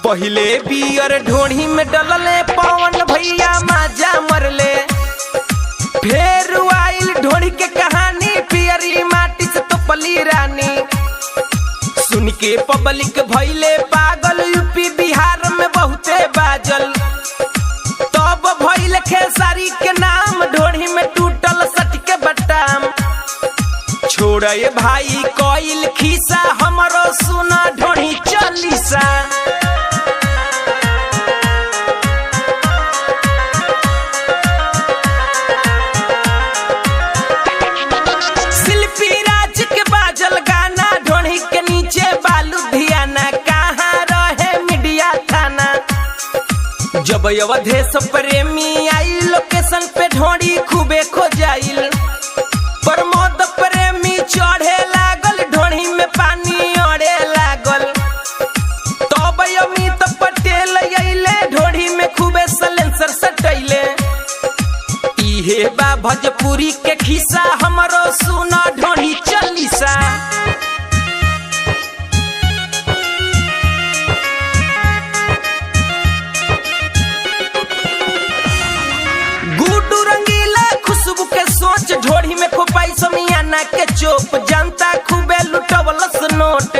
पहिले बियर ढोढ़ी में डलले पवन भैया माजा मरले। फेर आइल ढोढ़ी के कहानी पियरी माटी से तो पली रानी। सुन के पब्लिक भइले पागल यूपी बिहार में बहुते बाजल। तब भइल खेसारी के नाम ढोढ़ी में टूटल सट के बटाम। छोड़े भाई कोइल खीसा हमरो सुना ढोढ़ी चालीसा। शिल्पी राज के बाजल गाना ढोढ़ी के नीचे बालू धियाना। कहाँ रहे मीडिया थाना जब अवधेश प्रेमी आई लोकेशन पे ढोढ़ी खूबे खो जाइल। प्रमोद प्रेमी चढ़े लागल ढोढ़ी में पानी अड़े लागल। तब अमित पटेल अइले ढोढ़ी में खूबे सलेंसर सटैले। इहे बा भोजपुरी के खिस्सा हमरो सुना ढोढ़ी चालीसा। गुड्डू रंगीला खुशबू के सोच ढोढ़ी में खोपाई समियाना के चोप। जनता खूबे लुटवलस नोट।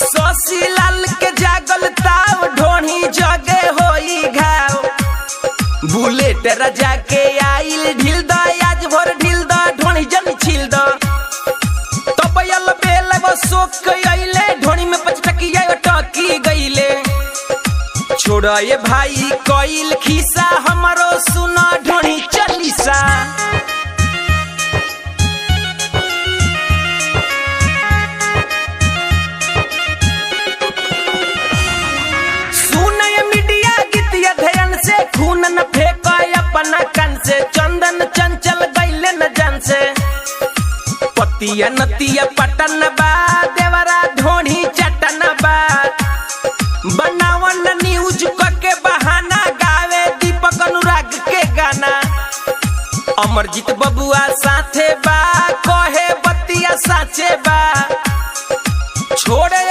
शशि लाल के जागल ताव ढोढ़ी जगे होई घाव। बुलेट राजा के आइल ढील द आज भर ढील द ढोढ़ी जन छील द। तब यल बेल वो सोक अइले ढोढ़ी में पचटकिया टकी गइले। छोड़े भाई कोइल खीसा हमरो सुना ढोढ़ी चालीसा। सुने मीडिया गीतिया ध्यान से खून न फेंक अपना कन से। चंदन चंचल गइले न जान से। पतिया नतिया पटन बा देवरा ढोढ़ी चटन बा। बनावन न्यूज के बहाना गावे दीपक अनुराग के गाना। अमरजीत बबुआ साथे बा कहे बतिया साचे बा। छोड़े